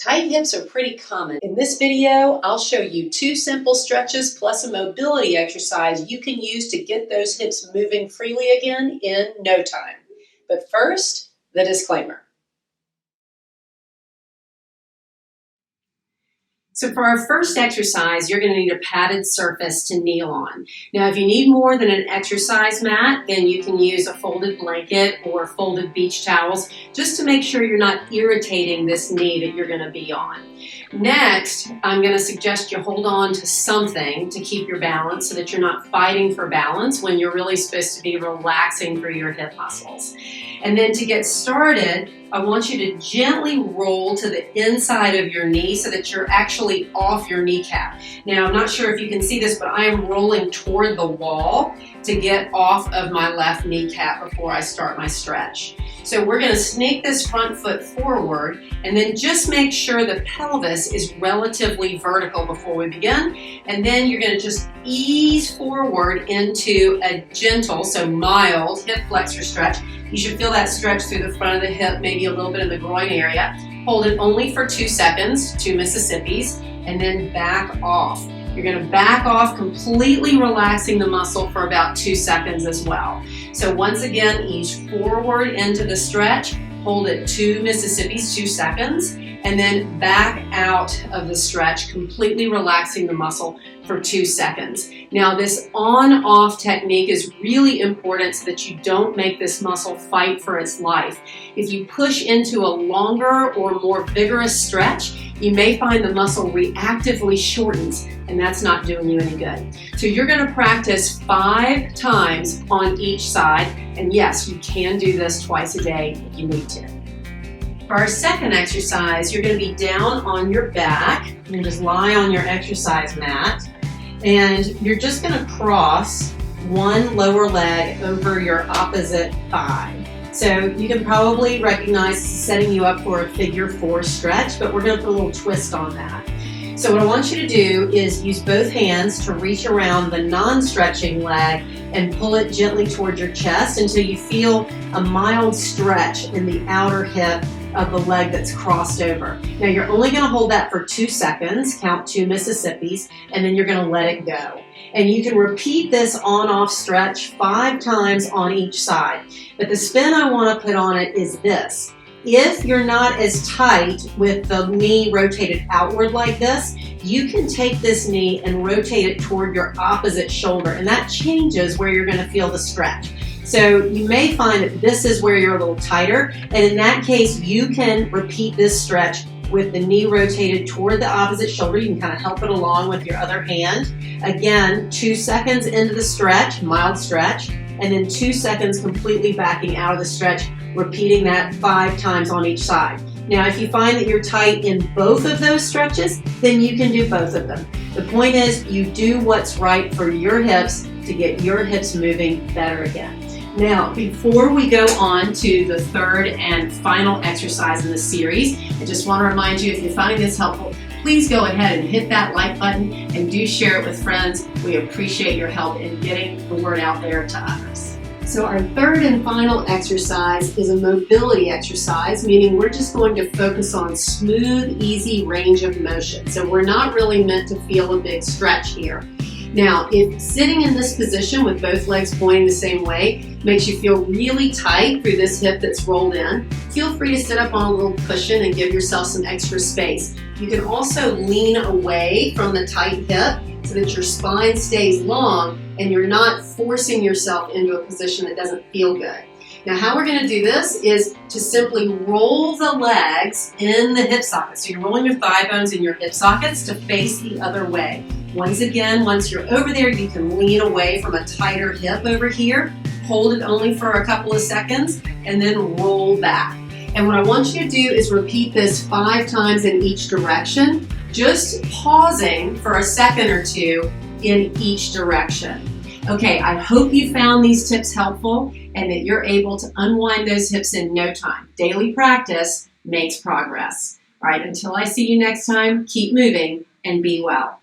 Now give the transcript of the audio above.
Tight hips are pretty common. In this video, I'll show you 2 simple stretches plus a mobility exercise you can use to get those hips moving freely again in no time. But first, the disclaimer. So for our first exercise, you're going to need a padded surface to kneel on. Now, if you need more than an exercise mat, then you can use a folded blanket or folded beach towels just to make sure you're not irritating this knee that you're going to be on. Next, I'm going to suggest you hold on to something to keep your balance so that you're not fighting for balance when you're really supposed to be relaxing through your hip muscles. And then to get started, I want you to gently roll to the inside of your knee so that you're actually off your kneecap. Now, I'm not sure if you can see this, but I am rolling toward the wall to get off of my left kneecap before I start my stretch. So we're going to snake this front foot forward and then just make sure the pelvis is relatively vertical before we begin. And then you're going to just ease forward into a gentle, so mild hip flexor stretch. You should feel that stretch through the front of the hip, maybe a little bit in the groin area. Hold it only for 2 seconds, 2 Mississippis, and then back off. You're going to back off, completely relaxing the muscle for about 2 seconds as well. So once again, ease forward into the stretch, hold it 2 Mississippis, 2 seconds, and then back out of the stretch, completely relaxing the muscle for 2 seconds. Now, this on-off technique is really important so that you don't make this muscle fight for its life. If you push into a longer or more vigorous stretch, you may find the muscle reactively shortens, and that's not doing you any good. So you're going to practice 5 times on each side, and yes, you can do this twice a day if you need to. For our second exercise, you're going to be down on your back. You just lie on your exercise mat, and you're just going to cross one lower leg over your opposite thigh. So you can probably recognize this is setting you up for a figure 4 stretch, but we're going to put a little twist on that. So what I want you to do is use both hands to reach around the non-stretching leg and pull it gently toward your chest until you feel a mild stretch in the outer hip of the leg that's crossed over. Now you're only going to hold that for 2 seconds, count 2 Mississippis, and then you're going to let it go. And you can repeat this on-off stretch 5 times on each side. But the spin I want to put on it is this. If you're not as tight with the knee rotated outward like this, you can take this knee and rotate it toward your opposite shoulder, and that changes where you're going to feel the stretch. So you may find that this is where you're a little tighter, and in that case, you can repeat this stretch with the knee rotated toward the opposite shoulder. You can kind of help it along with your other hand. Again, 2 seconds into the stretch, mild stretch, and then 2 seconds completely backing out of the stretch, repeating that 5 times on each side. Now, if you find that you're tight in both of those stretches, then you can do both of them. The point is, you do what's right for your hips to get your hips moving better again. Now, before we go on to the third and final exercise in the series, I just want to remind you, if you're finding this helpful, please go ahead and hit that like button and do share it with friends. We appreciate your help in getting the word out there to others. So our third and final exercise is a mobility exercise, meaning we're just going to focus on smooth, easy range of motion. So we're not really meant to feel a big stretch here. Now, if sitting in this position with both legs pointing the same way makes you feel really tight through this hip that's rolled in, feel free to sit up on a little cushion and give yourself some extra space. You can also lean away from the tight hip so that your spine stays long and you're not forcing yourself into a position that doesn't feel good. Now, how we're going to do this is to simply roll the legs in the hip sockets. So you're rolling your thigh bones in your hip sockets to face the other way. Once again, once you're over there, you can lean away from a tighter hip over here, hold it only for a couple of seconds, and then roll back. And what I want you to do is repeat this 5 times in each direction, just pausing for a second or 2 in each direction. Okay, I hope you found these tips helpful and that you're able to unwind those hips in no time. Daily practice makes progress. All right, until I see you next time, keep moving and be well.